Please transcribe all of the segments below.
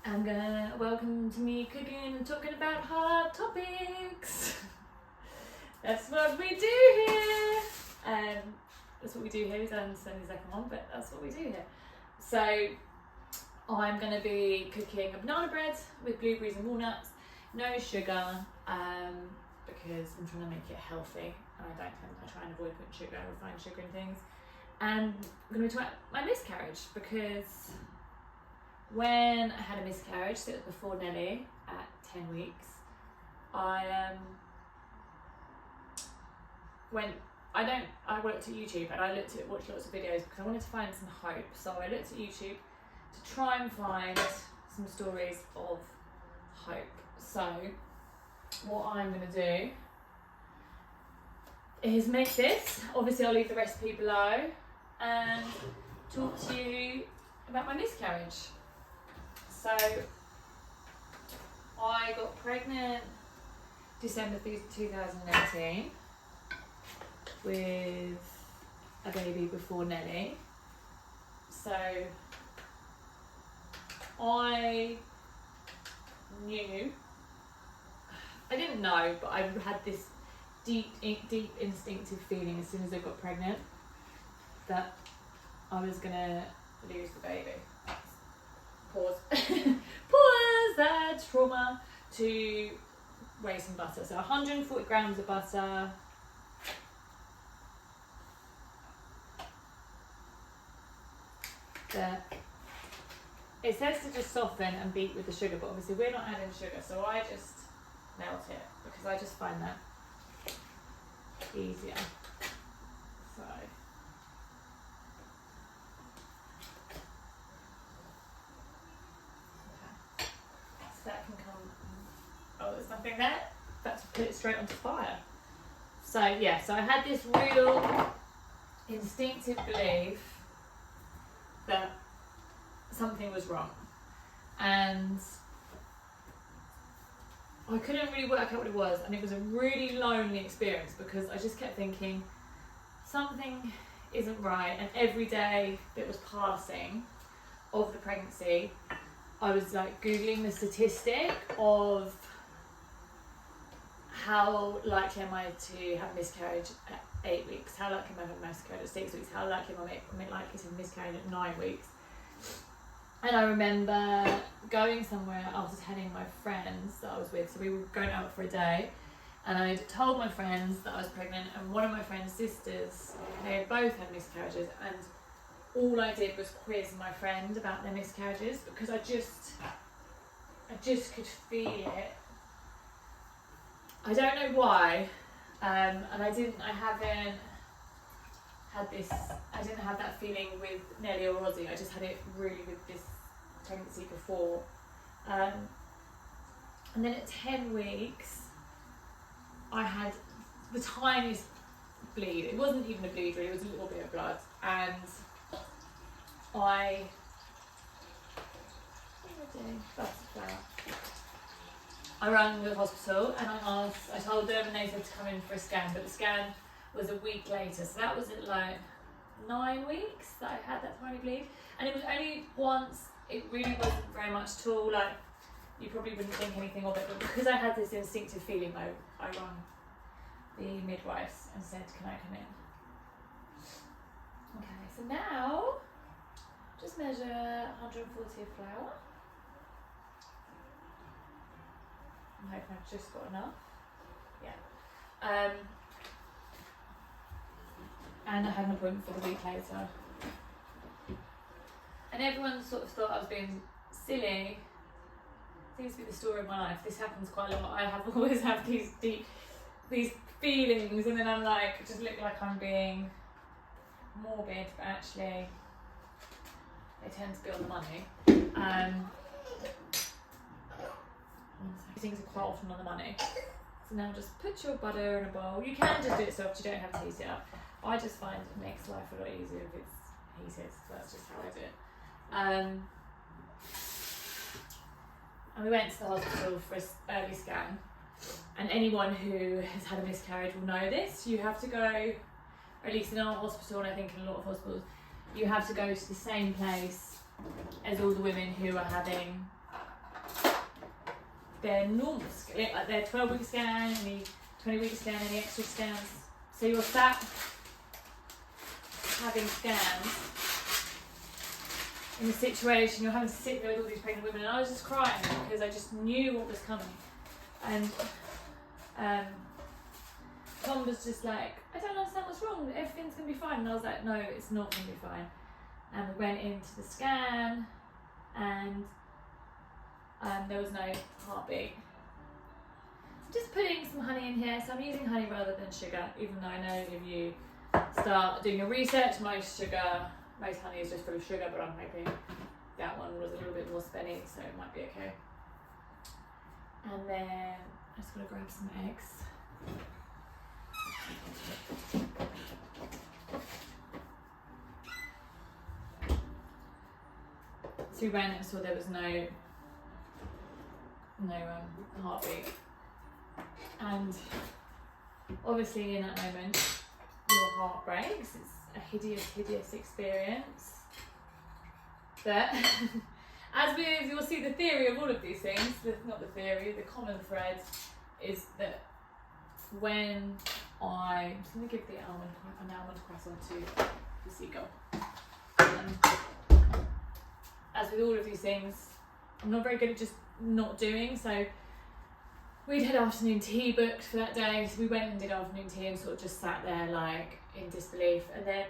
Welcome to me cooking and talking about hard topics. That's what we do here. That's what we do here. It's only the second one, but that's what we do here. So I'm going to be cooking a banana bread with blueberries and walnuts, no sugar, because I'm trying to make it healthy. I try and avoid putting sugar, refined sugar and things. And I'm going to talk about my miscarriage, because when I had a miscarriage, so it was before Nellie at 10 weeks, I looked at YouTube and I watched lots of videos because I wanted to find some hope. So I looked at YouTube to try and find some stories of hope. So what I'm going to do is make this. Obviously I'll leave the recipe below and talk to you about my miscarriage. So I got pregnant December 2018 with a baby before Nellie. So I didn't know, but I had this deep instinctive feeling as soon as I got pregnant that I was gonna lose the baby. Pause. Pause that trauma. To weigh some butter. So 140 grams of butter. It says to just soften and beat with the sugar, but obviously we're not adding sugar, so I just melt it because I just find that easier. So that can come. Oh, there's nothing there. That's to put it straight onto fire. So yeah, so I had this real instinctive belief that something was wrong, and I couldn't really work out what it was, and it was a really lonely experience because I just kept thinking something isn't right, and every day that was passing of the pregnancy I was like googling the statistic of how likely am I to have a miscarriage at 8 weeks, how likely am I to have a miscarriage at 6 weeks, how likely am I likely to have a miscarriage at 9 weeks. And I remember going somewhere after telling my friends that I was with, so we were going out for a day, and I told my friends that I was pregnant, and one of my friend's sisters, they had both had miscarriages, and all I did was quiz my friend about their miscarriages because I just could feel it. I don't know why, and I didn't have that feeling with Nellie or Rosie. I just had it really with this pregnancy before. And then at 10 weeks, I had the tiniest bleed. It wasn't even a bleed really, it was a little bit of blood. And I rang the hospital and I told them, and they said to come in for a scan, but the scan was a week later, so that was at like 9 weeks that I had that tiny bleed, and it was only once. It really wasn't very much at all, like you probably wouldn't think anything of it, but because I had this instinctive feeling, I rang the midwives and said, can I come in? Okay, so now just measure 140 of flour. I'm hoping I've just got enough. Yeah. And I had an appointment for the week later. And everyone sort of thought I was being silly. Seems to be the story of my life. This happens quite a lot. I always have these feelings, and then I'm like, just look like I'm being morbid, but actually they tend to be on the money. Things are quite often on the money. So now just put your butter in a bowl. You can just do it soft, you don't have to heat it up. I just find it makes life a lot easier if it's heated, so that's just how I do it. And we went to the hospital for an early scan, and anyone who has had a miscarriage will know this. You have to go, or at least in our hospital, and I think in a lot of hospitals, you have to go to the same place as all the women who are having their normal, like their 12-week scan, any 20-week scan, any extra scans. So you're sat having scans in a situation, you're having to sit there with all these pregnant women, and I was just crying because I just knew what was coming. And Tom was just like, I don't understand what's wrong, everything's going to be fine. And I was like, no, it's not going to be fine. And we went into the scan, and there was no heartbeat. I'm just putting some honey in here, so I'm using honey rather than sugar, even though I know if you start doing your research, most honey is just full of sugar, but I'm hoping that one was a little bit more spenny, so it might be okay. And then I just got to grab some eggs. So we went and saw there was no heartbeat, and obviously in that moment your heart breaks. It's a hideous experience. But you'll see, the theory of all of these things, the common thread is that when I'm just going to give an almond croissant to the seagull. As with all of these things, I'm not very good at just not doing, so we'd had afternoon tea booked for that day, so we went and did afternoon tea and sort of just sat there like in disbelief. And then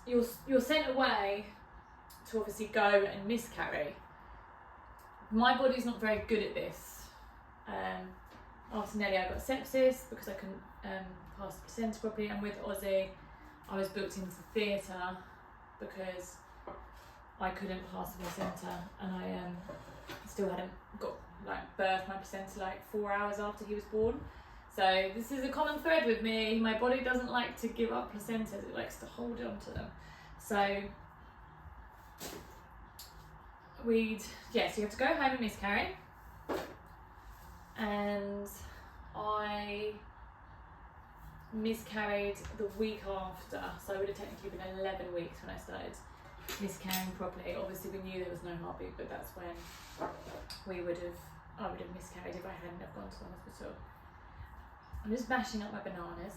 you're sent away to obviously go and miscarry. My body's not very good at this. After Nellie, I got sepsis because I couldn't pass the placenta properly, and with Ozzy I was booked into theatre because I couldn't pass the placenta, and I still hadn't got birthed my placenta 4 hours after he was born. So this is a common thread with me. My body doesn't like to give up placentas, it likes to hold on to them. So you have to go home and miscarry. And I miscarried the week after, so I would have technically been 11 weeks when I started miscarrying properly. Obviously we knew there was no heartbeat, but that's when I would have miscarried if I hadn't have gone to the hospital. I'm just mashing up my bananas.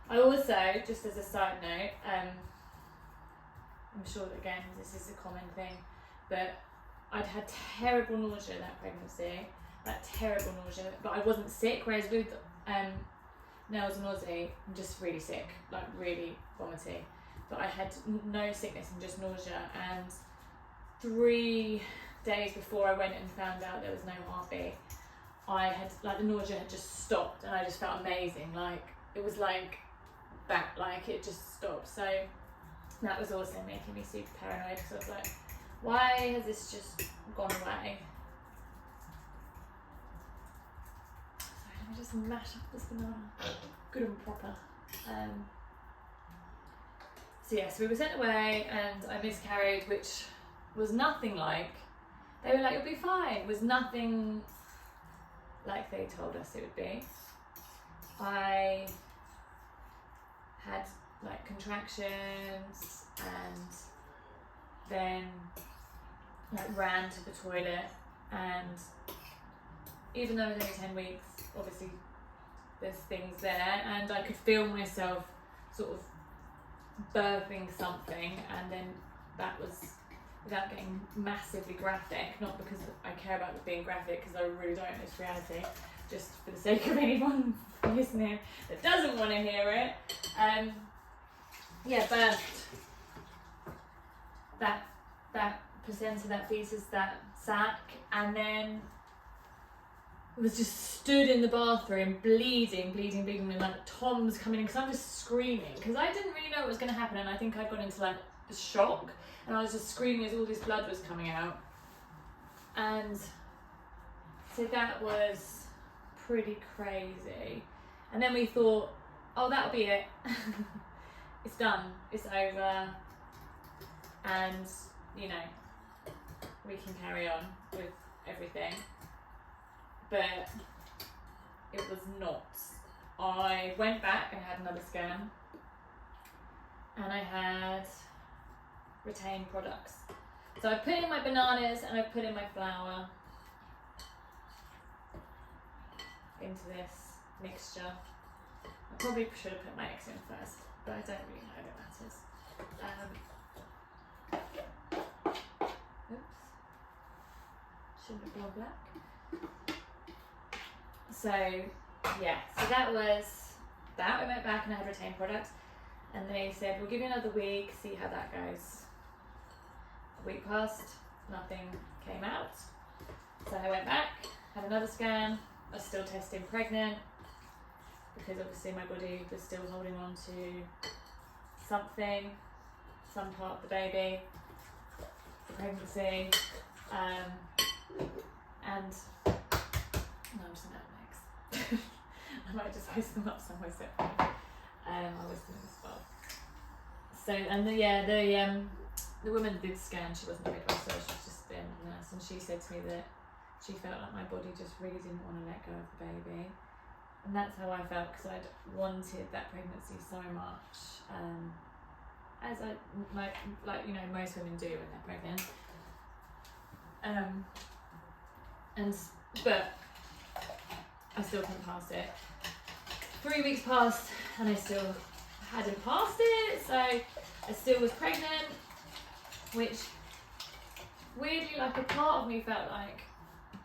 I also, just as a side note, I'm sure that again this is a common thing, but I'd had terrible nausea that pregnancy, terrible nausea, but I wasn't sick, whereas with Nels and Ozzy, I'm just really sick, really vomiting. But I had no sickness and just nausea, and 3 days before I went and found out there was no heartbeat, I had the nausea had just stopped, and I just felt amazing. It was it just stopped. So that was also making me super paranoid, because I was like, why has this just gone away? So let me just mash up this banana good and proper. So we were sent away and I miscarried, which was nothing like, they were like, you'll be fine. It was nothing like they told us it would be. I had contractions, and then ran to the toilet, and even though it was only 10 weeks, obviously there's things there, and I could feel myself sort of birthing something, and then that was, without getting massively graphic, not because I care about it being graphic, because I really don't, it's reality, just for the sake of anyone listening that doesn't want to hear it, birthed that placenta, that fetus, that sac, and then was just stood in the bathroom bleeding, and Tom's coming in, because I'm just screaming, because I didn't really know what was going to happen, and I think I'd gone into a shock, and I was just screaming as all this blood was coming out. And so that was pretty crazy. And then we thought, oh, that'll be it. It's done, it's over, and we can carry on with everything. But it was not. I went back and had another scan, and I had retained products. So I put in my bananas and I put in my flour into this mixture. I probably should have put my eggs in first, but I don't really know if it matters. Oops. Shouldn't have gone black. So yeah, so that was that. I went back and I had retained products, and they said we'll give you another week, see how that goes. A week passed, nothing came out. So I went back, had another scan. I was still testing pregnant because obviously my body was still holding on to something, some part of the baby, the pregnancy, and no, I'm just nutmegs. I might just post them up somewhere separately. I was doing this well. So, and the woman that did the scan, she wasn't a midwife, so she was just a nurse, and she said to me that she felt like my body just really didn't want to let go of the baby. And that's how I felt, because I'd wanted that pregnancy so much, as I, like you know, most women do when they're pregnant. But I still couldn't pass it. 3 weeks passed and I still hadn't passed it, so I still was pregnant, which weirdly, like, a part of me felt like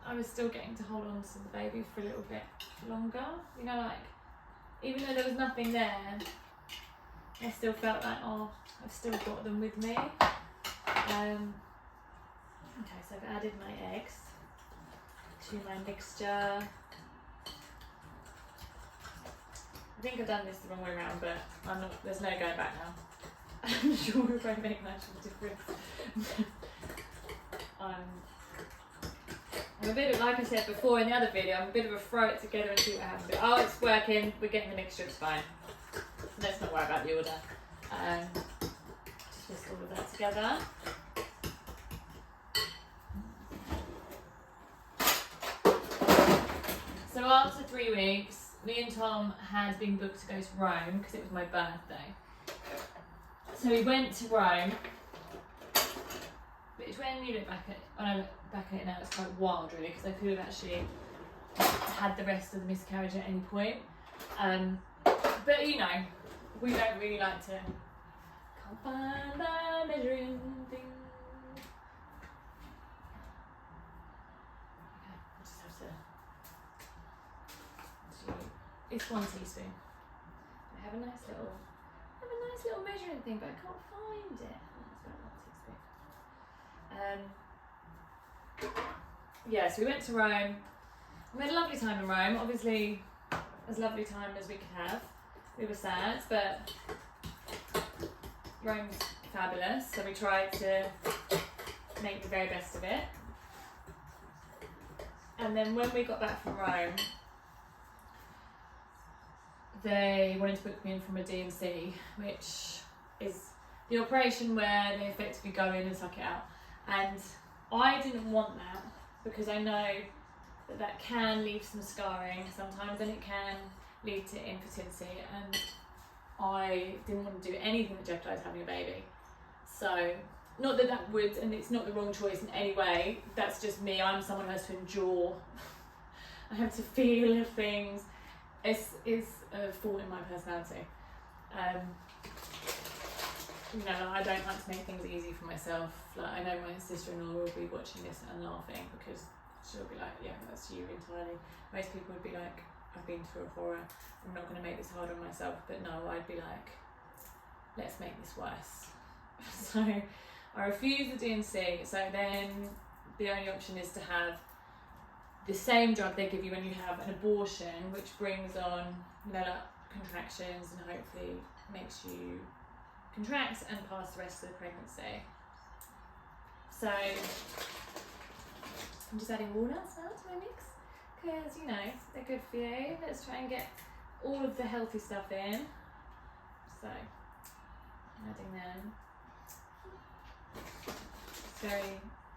I was still getting to hold on to the baby for a little bit longer, you know, like, even though there was nothing there, I still felt like, oh, I've still got them with me. Okay, so I've added my eggs to my mixture. I think I've done this the wrong way around, but I'm not, there's no going back now. I'm sure it won't make much of a difference. I'm a bit of, like I said before in the other video, I'm a bit of a throw it together and see what happens. But, oh, it's working, we're getting the mixture, it's fine. Let's not worry about the order. Just whisk all of that together. So after 3 weeks, me and Tom had been booked to go to Rome because it was my birthday. So we went to Rome, which when you look back at it, when I look back at it now, it's quite wild really, because I could have actually had the rest of the miscarriage at any point. But you know, we don't really like to, can't find the measuring thing. Okay, I just have to, it's 1 teaspoon. I have a nice little measuring thing, but I can't find it. Oh, it's about 1 teaspoon. Yeah, so we went to Rome. We had a lovely time in Rome. Obviously, as lovely a time as we could have. We were sad, but Rome's fabulous. So we tried to make the very best of it. And then when we got back from Rome, they wanted to book me in from a D&C, which is the operation where they effectively go in and suck it out. And I didn't want that because I know that that can leave some scarring sometimes, and it can lead to impotency, and I didn't want to do anything that jeopardised having a baby. So, not that that would, and it's not the wrong choice in any way, that's just me. I'm someone who has to endure. I have to feel things. It's a fault in my personality. You know, I don't like to make things easy for myself. Like, I know my sister-in-law will be watching this and laughing because she'll be like, yeah, that's you entirely. Most people would be like, I've been through a horror, I'm not going to make this hard on myself. But no, I'd be like, let's make this worse. So I refused the D&C. So then the only option is to have the same drug they give you when you have an abortion, which brings on, you know, like contractions and hopefully makes you contract and pass the rest of the pregnancy. So I'm just adding walnuts now to my mix because, you know, they're good for you. Let's try and get all of the healthy stuff in. So I'm adding them.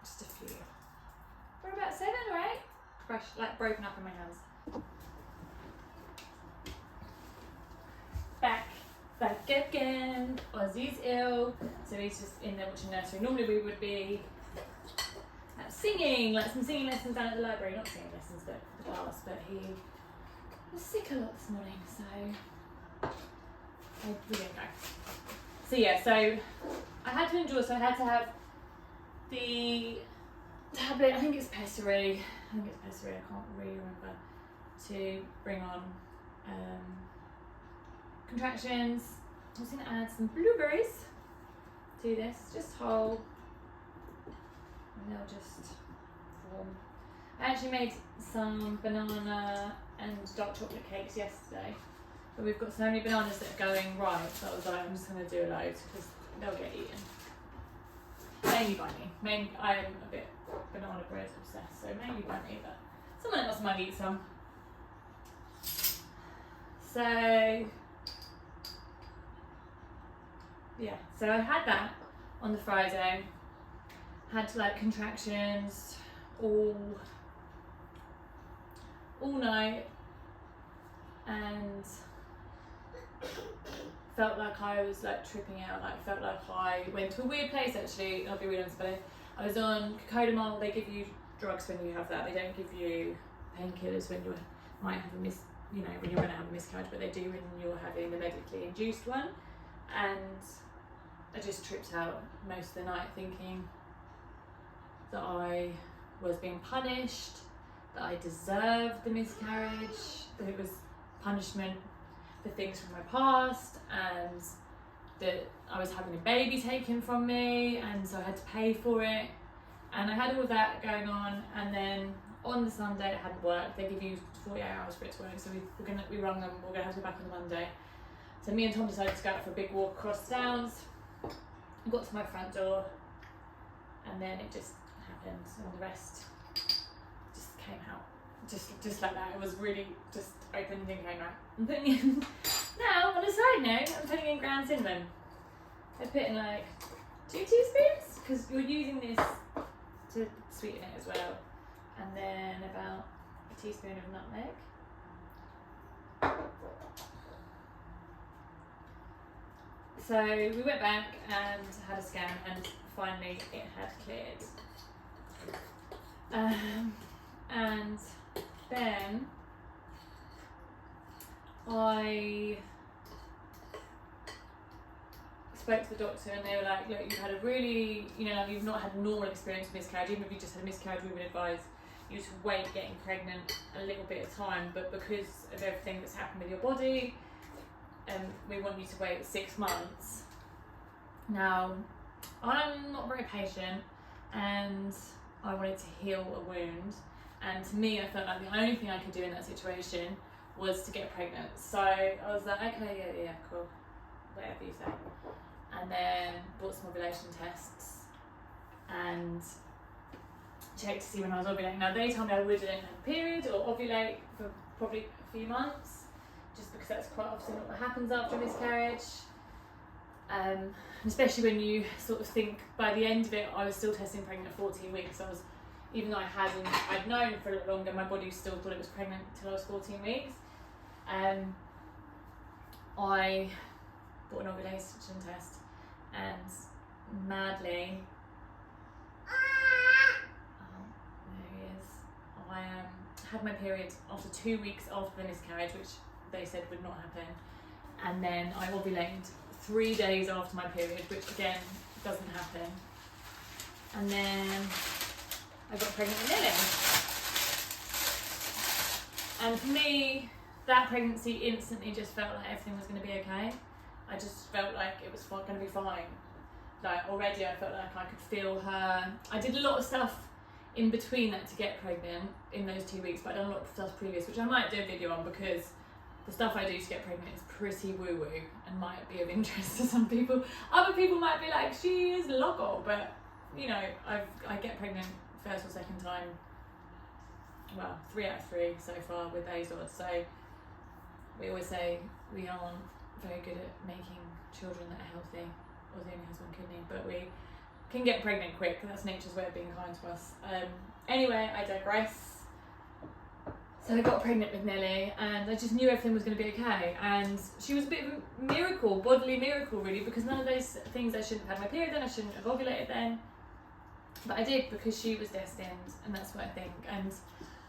Just a few. We're about 7 or 8. Fresh, like broken up in my hands. Back back again. Ozzy's ill, so he's just in there watching nursery. Normally we would be singing, like some singing lessons down at the library. Not singing lessons, but the class. But he was sick a lot this morning, so we didn't go. So yeah, so I had to endure. So I had to have the tablet. I think it's pessary. I can't really remember. To bring on contractions. I'm just going to add some blueberries to this, just whole, and they'll just form. I actually made some banana and dark chocolate cakes yesterday, but we've got so many bananas that are going right, so I was like, I'm just going to do a load because they'll get eaten. Mainly by me. I am a bit banana bread obsessed, so mainly by me, but someone else might eat some. So yeah, so I had that on the Friday, had like contractions all night, and felt like I was like tripping out, like felt like I went to a weird place actually. I'll be real honest about it. I was on cocodamol. They give you drugs when you have that. They don't give you painkillers when you might have when you're going to have a miscarriage, but they do when you're having the medically induced one. And I just tripped out most of the night thinking that I was being punished, that I deserved the miscarriage, that it was punishment for things from my past, and that I was having a baby taken from me, and so I had to pay for it. And I had all of that going on, and then on the Sunday it hadn't worked. They give you 48 hours for it to work, so we rung them, we're going to have to go back on the Monday. So me and Tom decided to go out for a big walk across the downs. I got to my front door, and then it just happened, and the rest just came out. Just like that. It was really just opened and came out. I'm putting in, now on a side note, I'm putting in ground cinnamon. I put in like 2 teaspoons, because you're using this to sweeten it as well. And then about a teaspoon of nutmeg. So we went back and had a scan, and finally it had cleared. And then I spoke to the doctor, and they were like, look, you've had a really, you've not had a normal experience with miscarriage. Even if you just had a miscarriage, we would advise you to wait getting pregnant a little bit of time, but because of everything that's happened with your body, we want you to wait 6 months. Now, I'm not very patient, and I wanted to heal a wound, and to me I felt like the only thing I could do in that situation was to get pregnant. So I was like, okay, yeah, cool, whatever you say. And then bought some ovulation tests and checked to see when I was ovulating. Now they told me I wouldn't have a period or ovulate for probably a few months, just because that's quite often what happens after a miscarriage. Especially when you sort of think by the end of it, I was still testing pregnant at 14 weeks. Even though I'd known for a little longer, my body still thought it was pregnant until I was 14 weeks. I bought an ovulation test, and madly, there he is. I had my period after 2 weeks after the miscarriage, which they said would not happen, and then I ovulated 3 days after my period, which again doesn't happen. And then I got pregnant with Nellie. And for me, that pregnancy instantly just felt like everything was going to be okay. I just felt like it was going to be fine. Like already I felt like I could feel her. I did a lot of stuff in between that to get pregnant in those 2 weeks, but I've done a lot of stuff previous, which I might do a video on, because the stuff I do to get pregnant is pretty woo-woo and might be of interest to some people. Other people might be like, she is loco, but I get pregnant first or second time, well, 3 out of 3 so far with Azor. So we always say we aren't very good at making children that are healthy, or they only has 1 kidney, but we can get pregnant quick. That's nature's way of being kind to us. Anyway, I digress. So I got pregnant with Nellie, and I just knew everything was going to be okay. And she was a bit of a miracle, bodily miracle really, because none of those things, I shouldn't have had my period then, I shouldn't have ovulated then. But I did, because she was destined, and that's what I think. And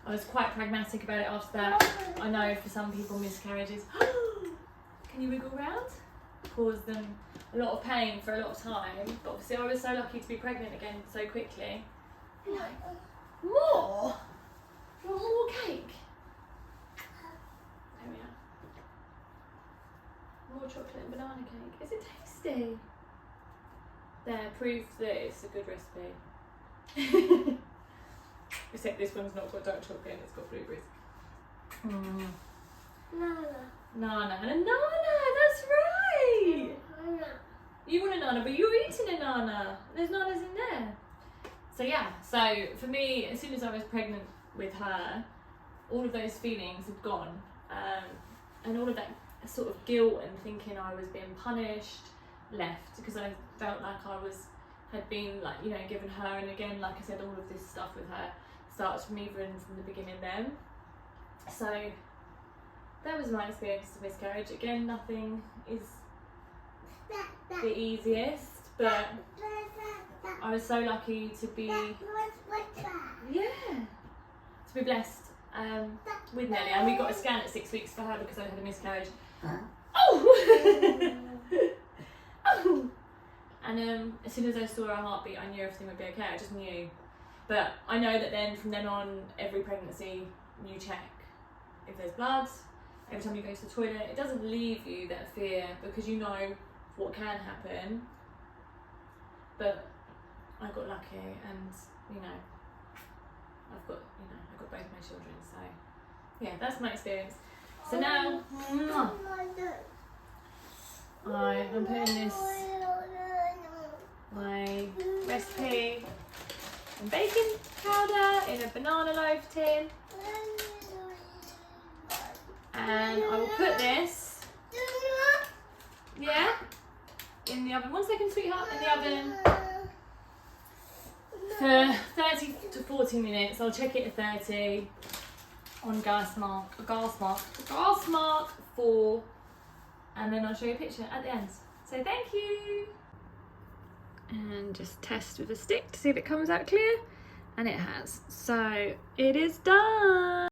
I was quite pragmatic about it after that. I know for some people miscarriages, can you wiggle round? Cause them a lot of pain for a lot of time. But obviously I was so lucky to be pregnant again so quickly. More? You want more cake? There we are. More chocolate and banana cake. Is it tasty? There, proof that it's a good recipe. Except this one's not got dark chocolate and it's got blueberries. Nana, that's right! You want a nana, but you're eating a nana. There's nanas in there. So yeah, so for me, as soon as I was pregnant with her, all of those feelings had gone. And all of that sort of guilt and thinking I was being punished left, because I felt like I had been, like, you know, given her, and again, like I said, all of this stuff with her starts from even from the beginning then. So that was my experience of miscarriage. Again, nothing is the easiest, but I was so lucky to be, to be blessed with Nellie, and we got a scan at 6 weeks for her because I had a miscarriage. Oh! Oh! And as soon as I saw her heartbeat, I knew everything would be okay. I just knew. But I know that then, from then on, every pregnancy, you check if there's blood. Every time you go to the toilet, it doesn't leave you that fear, because you know what can happen. But I got lucky, and you know, I've got both my children. So yeah, that's my experience. So now, I'm putting my recipe and baking powder in a banana loaf tin, and I will put this, in the oven. 1 second, sweetheart. In the oven for 30 to 40 minutes. I'll check it at 30 on gas mark 4, and then I'll show you a picture at the end. So thank you. And just test with a stick to see if it comes out clear, and it has. So it is done.